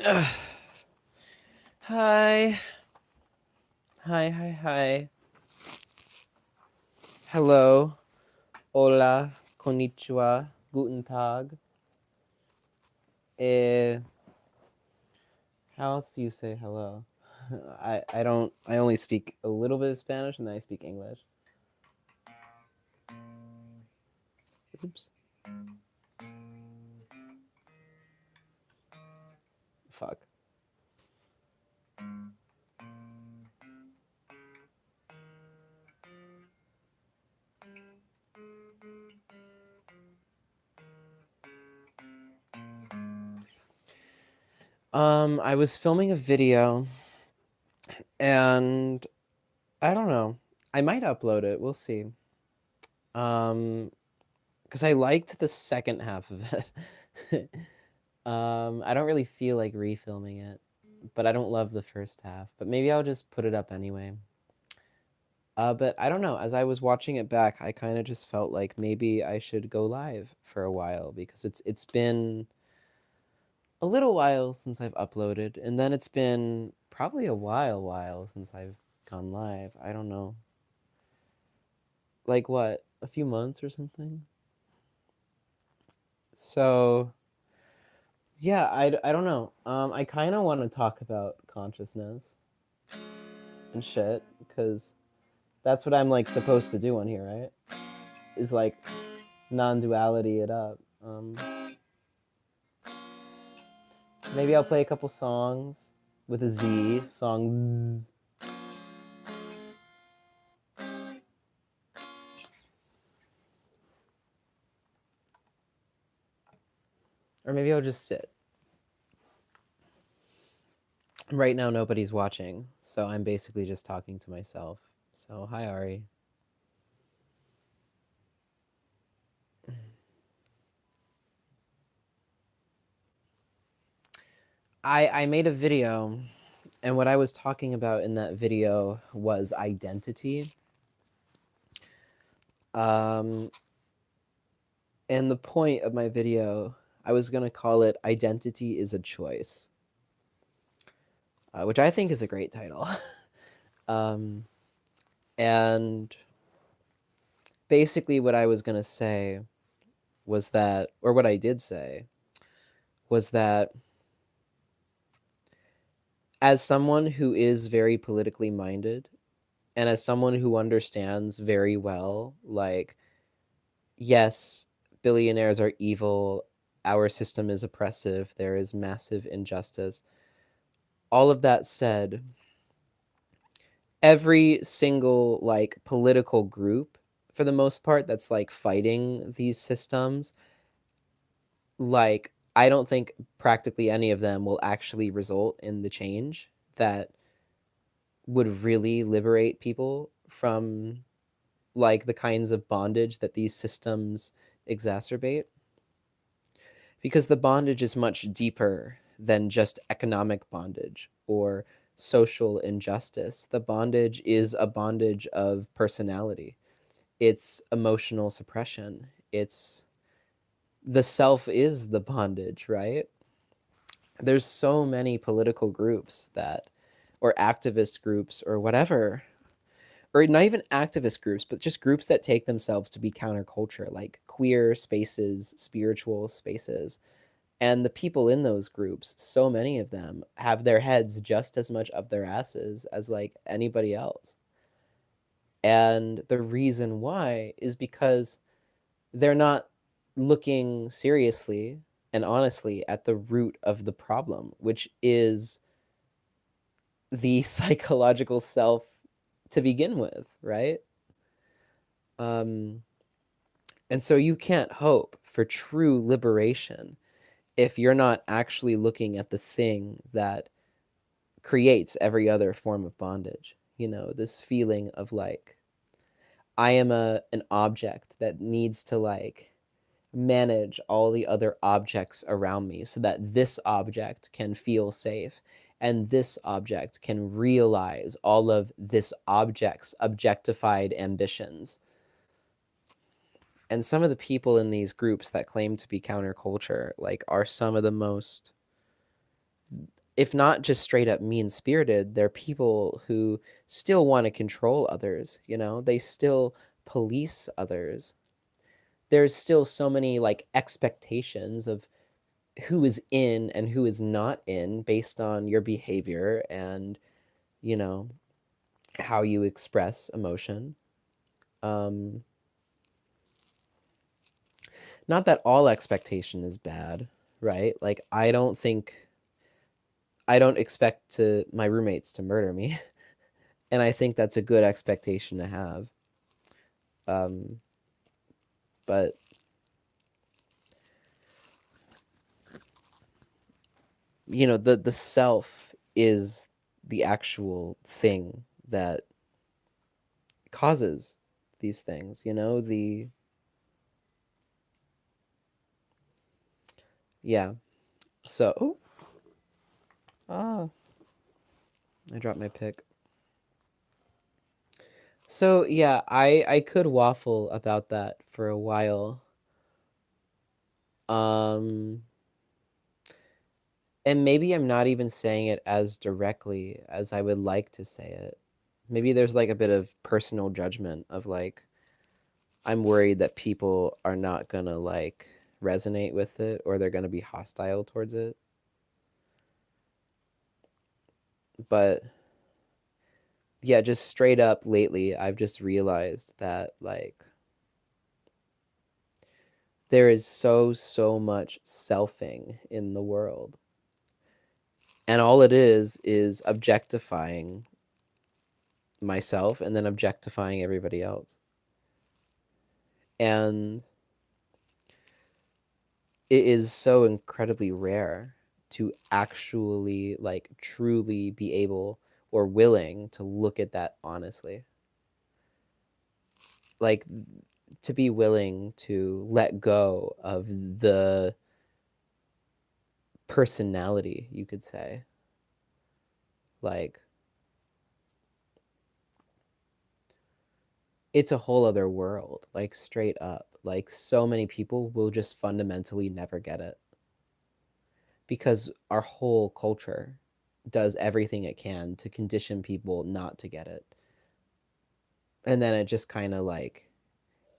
Hi. Hi. Hello. Hola. Konnichiwa. Guten Tag. Eh, how else do you say hello? I only speak a little bit of Spanish and then I speak English. Oops. Fuck. I was filming a video and I don't know. I might upload it. We'll see. Because I liked the second half of it. I don't really feel like refilming it, but I don't love the first half. But maybe I'll just put it up anyway. But I don't know. As I was watching it back, I kind of just felt like maybe I should go live for a while because it's been a little while since I've uploaded, and then it's been probably a while since I've gone live. I don't know. Like what? A few months or something? So, yeah, I don't know. I kind of want to talk about consciousness and shit because that's what I'm like supposed to do on here, right? Is like non-duality it up. Maybe I'll play a couple songs with a Z, songs. Or maybe I'll just sit. Right now, nobody's watching, so I'm basically just talking to myself. So, hi, Ari. I made a video, and what I was talking about in that video was identity. And the point of my video, I was going to call it Identity is a Choice, which I think is a great title. And basically what I was going to say was that, or what I did say, was that as someone who is very politically minded, and as someone who understands very well, like, yes, billionaires are evil, our system is oppressive, there is massive injustice. All of that said, every single like political group, for the most part, that's like fighting these systems, like I don't think practically any of them will actually result in the change that would really liberate people from like the kinds of bondage that these systems exacerbate, because the bondage is much deeper than just economic bondage or social injustice. The bondage is a bondage of personality. It's emotional suppression. It's the self is the bondage, right? There's so many political groups that, or activist groups or whatever, or not even activist groups, but just groups that take themselves to be counterculture, like queer spaces, spiritual spaces. And the people in those groups, so many of them have their heads just as much up their asses as like anybody else. And the reason why is because they're not looking seriously and honestly at the root of the problem, which is the psychological self to begin with, right? Um, and so you can't hope for true liberation if you're not actually looking at the thing that creates every other form of bondage. You know, this feeling of like, I am an object that needs to like manage all the other objects around me so that this object can feel safe and this object can realize all of this object's objectified ambitions. And some of the people in these groups that claim to be counterculture like are some of the most if not just straight up mean-spirited, they're people who still want to control others, you know? They still police others. There's still so many like expectations of who is in and who is not in based on your behavior and, you know, how you express emotion. Not that all expectation is bad, right? Like I don't expect my roommates to murder me. And I think that's a good expectation to have. But you know, the self is the actual thing that causes these things, you know? Yeah. So, ah, I dropped my pick. So, yeah, I could waffle about that for a while. Um and maybe I'm not even saying it as directly as I would like to say it. Maybe there's like a bit of personal judgment of like I'm worried that people are not going to like resonate with it or they're going to be hostile towards it. But yeah, just straight up lately, I've just realized that like there is so much selfing in the world. And all it is objectifying myself and then objectifying everybody else. And it is so incredibly rare to actually like truly be able or willing to look at that honestly. Like to be willing to let go of the personality, you could say. Like it's a whole other world, like straight up. Like so many people will just fundamentally never get it because our whole culture does everything it can to condition people not to get it. And then it just kind of like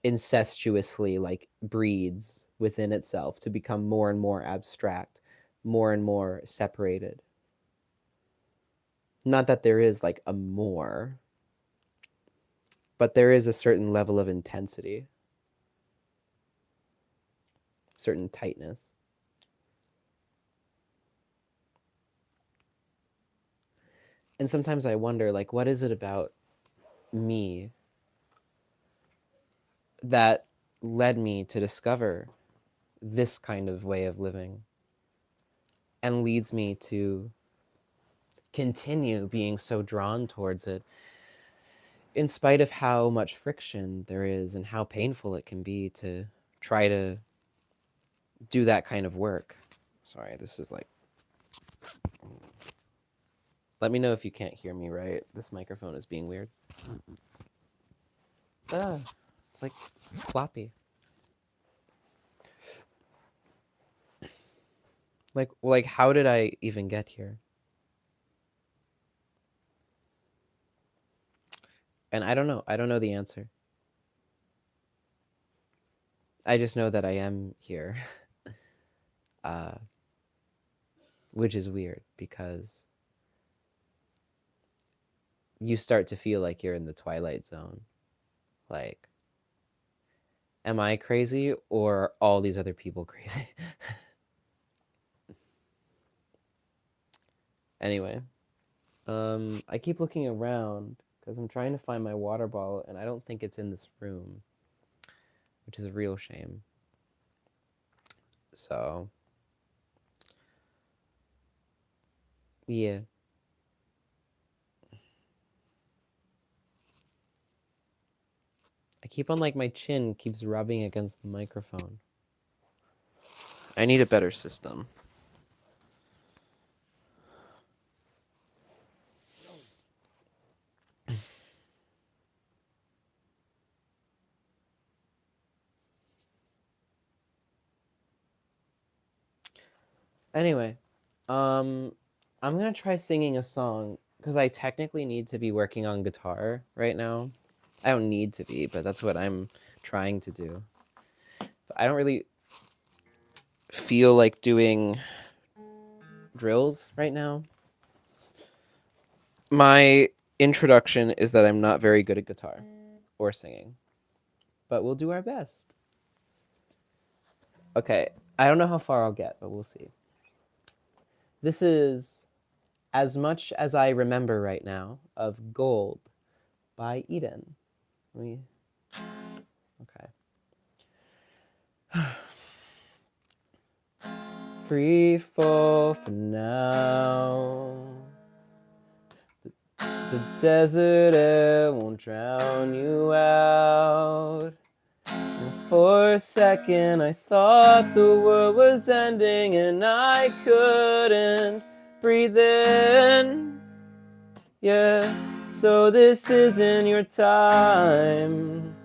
incestuously like breeds within itself to become more and more abstract, more and more separated. Not that there is like a more, but there is a certain level of intensity, certain tightness. And sometimes I wonder like what is it about me that led me to discover this kind of way of living and leads me to continue being so drawn towards it in spite of how much friction there is and how painful it can be to try to do that kind of work. Sorry, this is like. Let me know if you can't hear me right. This microphone is being weird. Ah, it's like floppy. Like how did I even get here? And I don't know. I don't know the answer. I just know that I am here. uh, which is weird because you start to feel like you're in the twilight zone. Like, am I crazy or are all these other people crazy? Anyway, I keep looking around because I'm trying to find my water bottle and I don't think it's in this room, which is a real shame. So, yeah. I keep on like my chin keeps rubbing against the microphone. I need a better system. Anyway, um I'm gonna try singing a song because I technically need to be working on guitar right now. I don't need to be, but that's what I'm trying to do. But I don't really feel like doing drills right now. My introduction is that I'm not very good at guitar or singing, but we'll do our best. Okay, I don't know how far I'll get, but we'll see. This is As Much as I Remember Right Now of Gold by Eden. Okay. Free fall for now. The desert air won't drown you out. And for a second I thought the world was ending and I couldn't breathe in. Yeah, so this isn't your time.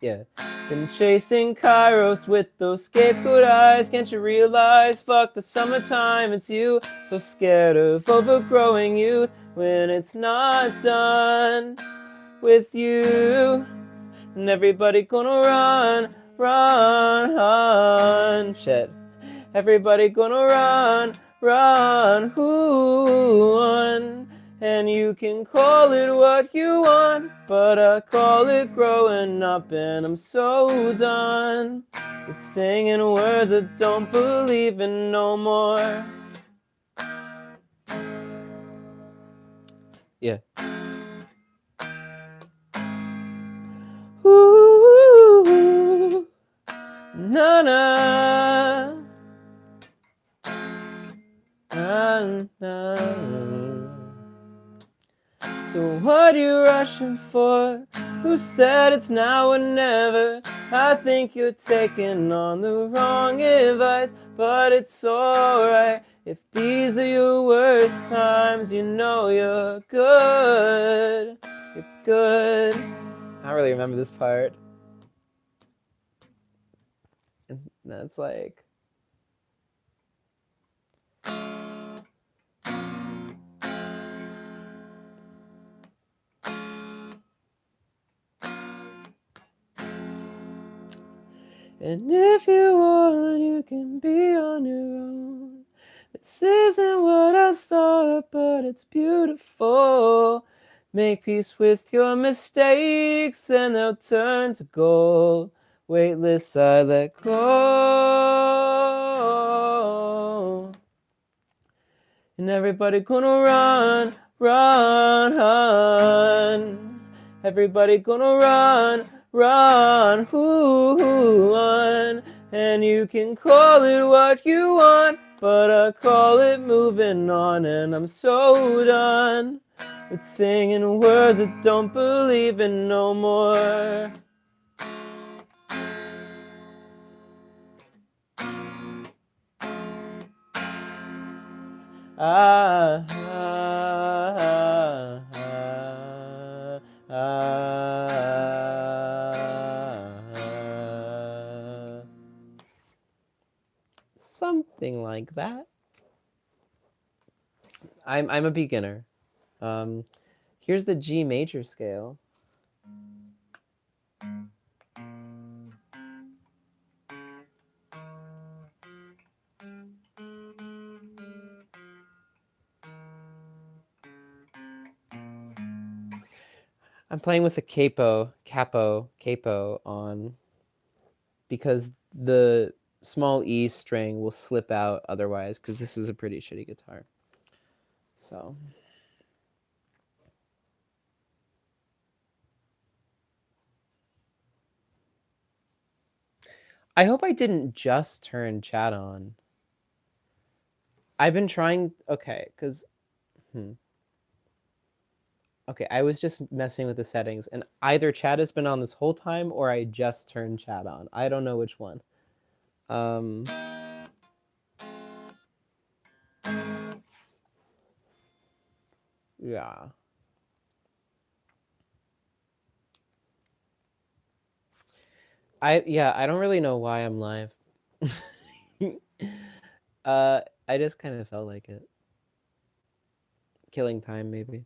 Yeah, been chasing Kairos with those scapegoat eyes. Can't you realize, fuck the summertime, it's you. So scared of overgrowing youth when it's not done with you. And everybody gonna run. Shit. Everybody gonna run, and you can call it what you want, but I call it growing up, and I'm so done with singing words I don't believe in no more. Yeah. Ooh, na na. So what you rushing for? Who said it's now or never? I think you're taking on the wrong advice, but it's alright. If these are your worst times, you know you're good. You're good. I don't really remember this part. And that's like... And if you want, you can be on your own. This isn't what I thought, but it's beautiful. Make peace with your mistakes and they'll turn to gold. Weightless, I let go. And everybody gonna run. Everybody gonna run, and you can call it what you want, but I call it moving on, and I'm so done with singing words I don't believe in no more. Something like that. I'm a beginner. Here's the G major scale. I'm playing with a capo on, because the small E string will slip out otherwise, because this is a pretty shitty guitar. So I hope I didn't just turn chat on. I've been trying, okay, because okay, I was just messing with the settings, and either chat has been on this whole time or I just turned chat on. I don't know which one. Yeah. I don't really know why I'm live. I just kind of felt like it. Killing time, maybe.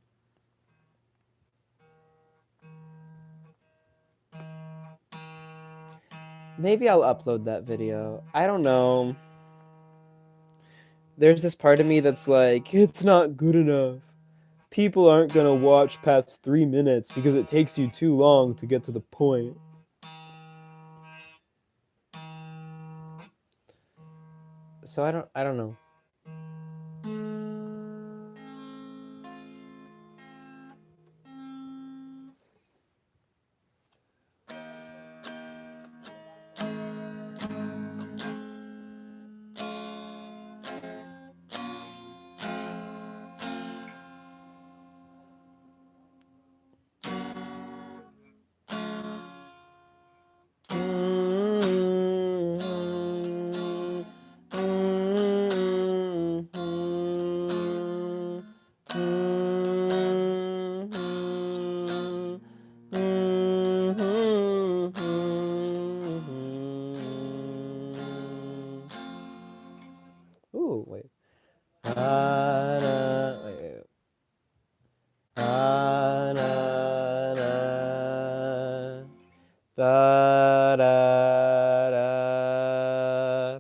Maybe I'll upload that video. I don't know. There's this part of me that's like, it's not good enough. People aren't gonna watch past 3 minutes because it takes you too long to get to the point. So I don't know. Ooh, wait. Wait. Da da da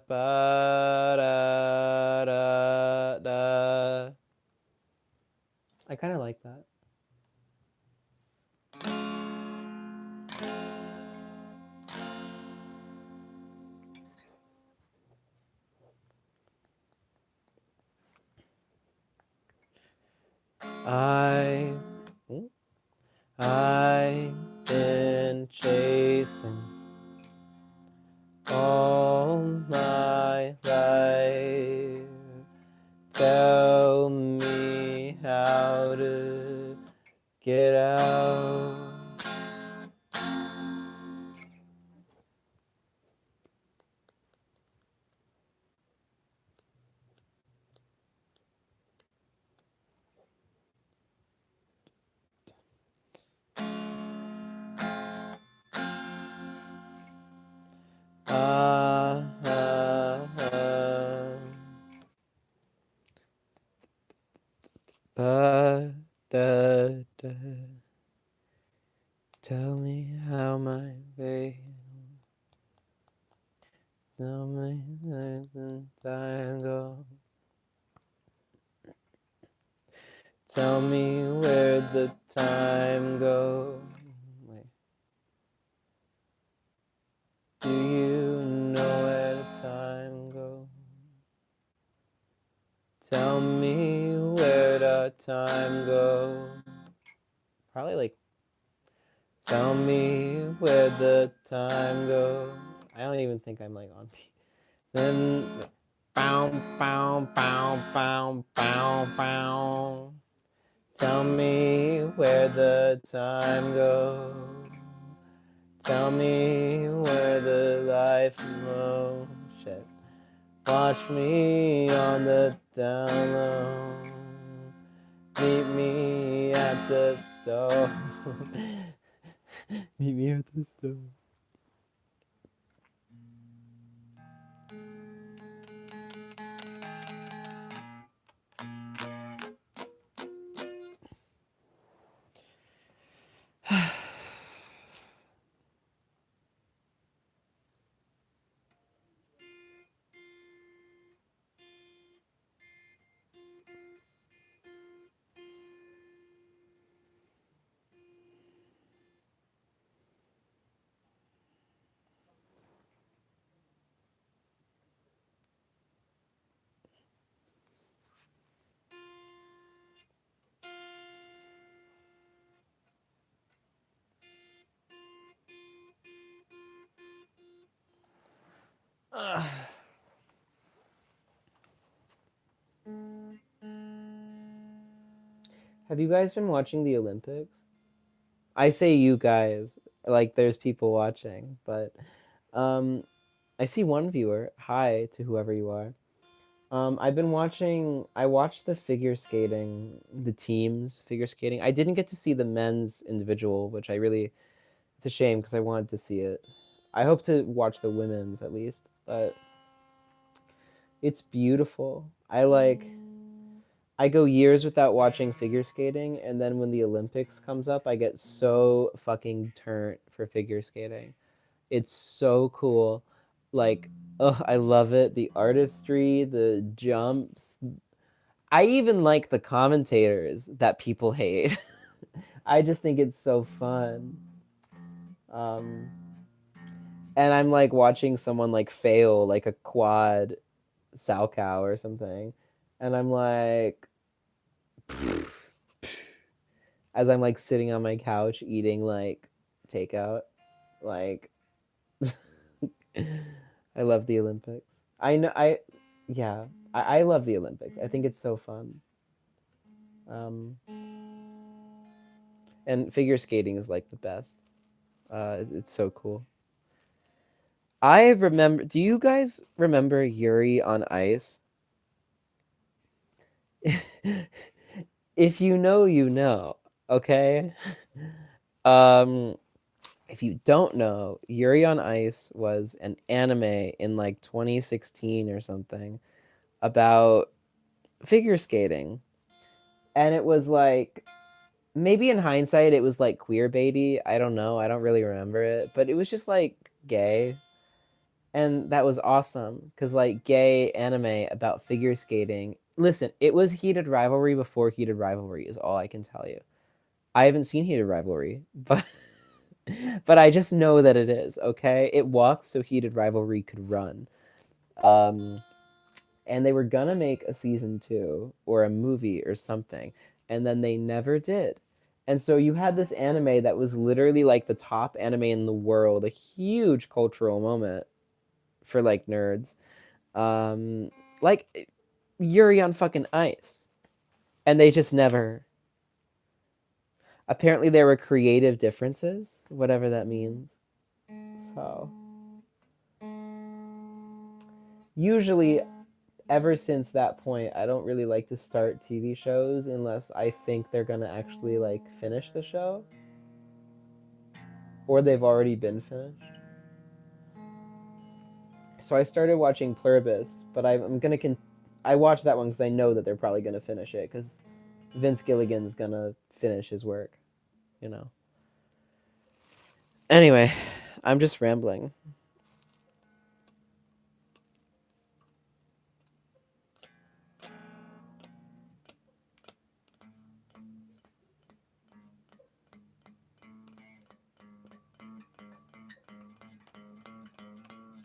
ba da da da. I kind of like that. I've been chasing all my life. Tell me how to get out. Ba da da. Tell me how my way. Tell me the time go. Tell me where the time goes. Wait. Do you know where the time goes? Tell me where the time goes. Probably like, tell me where the time goes. I don't even think I'm like on beat. Then, bow, bow, bow, bow, bow, bow. Tell me where the time goes. Tell me where the life moves. Shit. Watch me on the down low. Meet me at the stove. Meet me at the stove. Have you guys been watching the Olympics? I say you guys, like there's people watching, but I see one viewer. Hi to whoever you are. I've been watching. I watched the figure skating, the teams figure skating. I didn't get to see the men's individual, which I really. It's a shame because I wanted to see it. I hope to watch the women's at least, but it's beautiful. I go years without watching figure skating, and then when the Olympics comes up, I get so fucking turned for figure skating. It's so cool. Like, oh, I love it. The artistry, the jumps. I even like the commentators that people hate. I just think it's so fun. Um, and I'm like watching someone like fail like a quad Salchow or something, and I'm like, as I'm like sitting on my couch eating like takeout, like I love the Olympics. I know yeah, I love the Olympics. I think it's so fun. Um, and figure skating is like the best. It's so cool. I remember. Do you guys remember Yuri on Ice? If you know, you know. Okay. Um, if you don't know, Yuri on Ice was an anime in like 2016 or something about figure skating, and it was like maybe in hindsight it was like queer baity. I don't know. I don't really remember it, but it was just like gay, and that was awesome because like gay anime about figure skating. Listen, it was Heated Rivalry before Heated Rivalry is all I can tell you. I haven't seen Heated Rivalry, but but I just know that it is, okay? It walked so Heated Rivalry could run. Um, and they were gonna make a season 2 or a movie or something, and then they never did. And so you had this anime that was literally like the top anime in the world, a huge cultural moment for like nerds. Like Yuri on fucking Ice. And they just never. Apparently there were creative differences, whatever that means. So usually ever since that point, I don't really like to start TV shows unless I think they're gonna actually like finish the show, or they've already been finished. So I started watching Pluribus, but I'm gonna I watched that one because I know that they're probably gonna finish it because Vince Gilligan's gonna finish his work, you know. Anyway, I'm just rambling.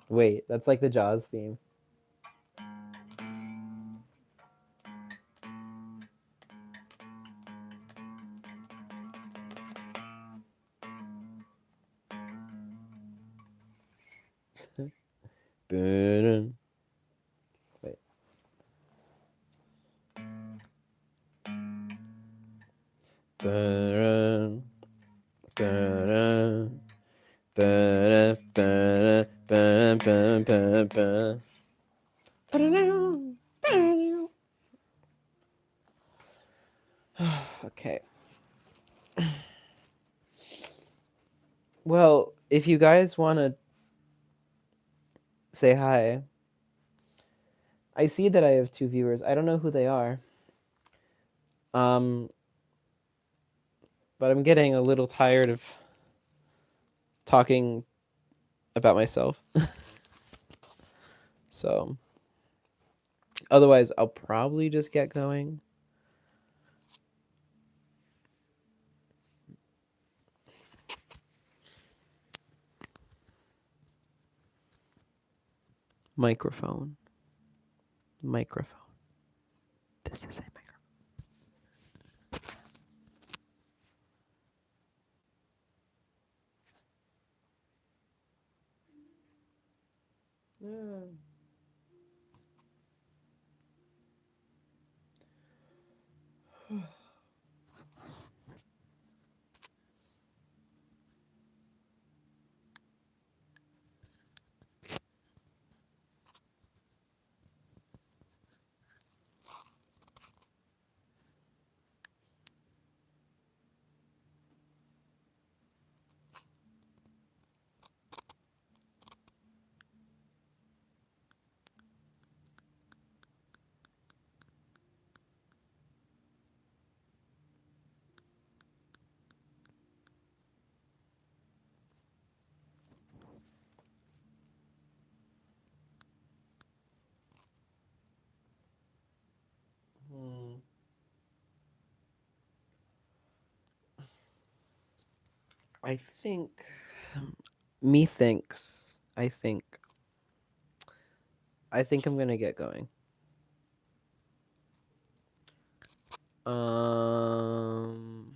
Wait, that's like the Jaws theme. Wait. Okay. Well, if you guys want to say hi, I see that I have 2 viewers. I don't know who they are. Um, but I'm getting a little tired of talking about myself. So, otherwise, I'll probably just get going. Microphone. Microphone. This is a microphone. I think methinks. I think I'm gonna get going. Um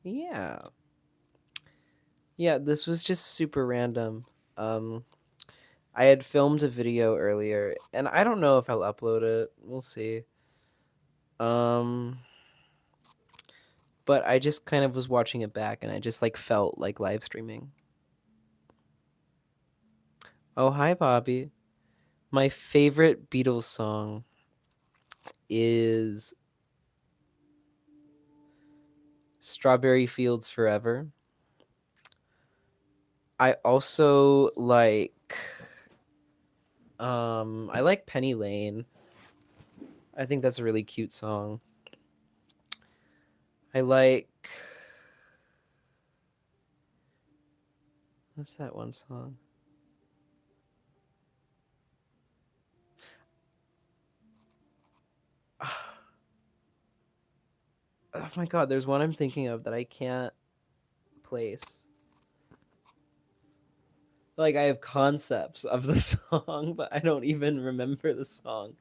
yeah. Yeah, this was just super random. Um I had filmed a video earlier and I don't know if I'll upload it. We'll see. Um but I just kind of was watching it back and I just like felt like live streaming. Oh, hi Bobby. My favorite Beatles song is Strawberry Fields Forever. I also I like Penny Lane. I think that's a really cute song. I like what's that one song? Oh my god, there's one I'm thinking of that I can't place. Like I have concepts of the song, but I don't even remember the song.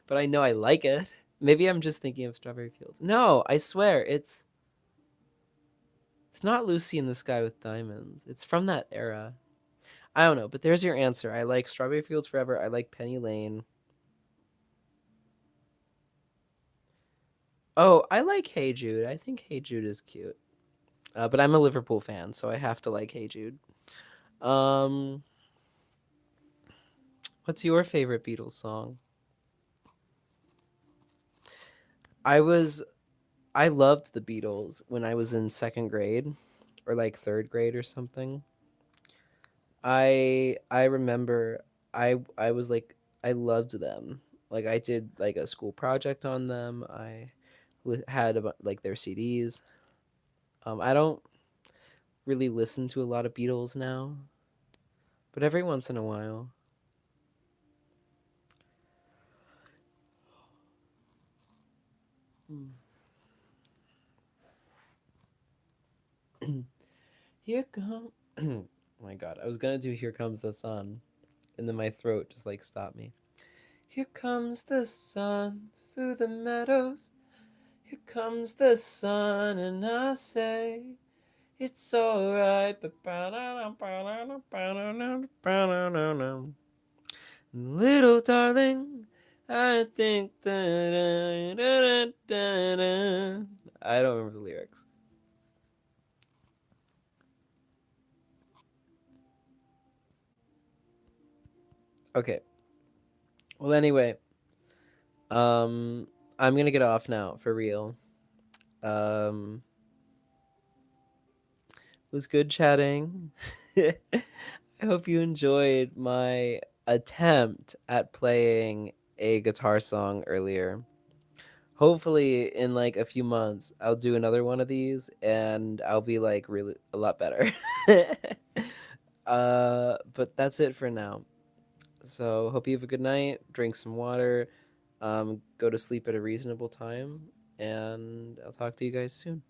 But I know I like it. Maybe I'm just thinking of Strawberry Fields. No, I swear it's not Lucy in the Sky with Diamonds. It's from that era. I don't know, but there's your answer. I like Strawberry Fields Forever. I like Penny Lane. Oh, I like Hey Jude. I think Hey Jude is cute. But I'm a Liverpool fan, so I have to like Hey Jude. Um, what's your favorite Beatles song? I was I loved the Beatles when I was in second grade or like third grade or something. I remember I was like I loved them. Like I did like a school project on them. I had like their CDs. I don't really listen to a lot of Beatles now, but every once in a while. Here come oh my god, I was gonna do Here Comes the Sun, and then my throat just like stopped me. Here comes the sun through the meadows. Here comes the sun, and I say it's alright. Little darling, I think that I don't remember the lyrics. Okay. Well, anyway, um, I'm gonna get off now for real. Um, it was good chatting. I hope you enjoyed my attempt at playing a guitar song earlier. Hopefully, in like a few months, I'll do another one of these and I'll be like really a lot better. But that's it for now. So, hope you have a good night. Drink some water. Go to sleep at a reasonable time, and I'll talk to you guys soon.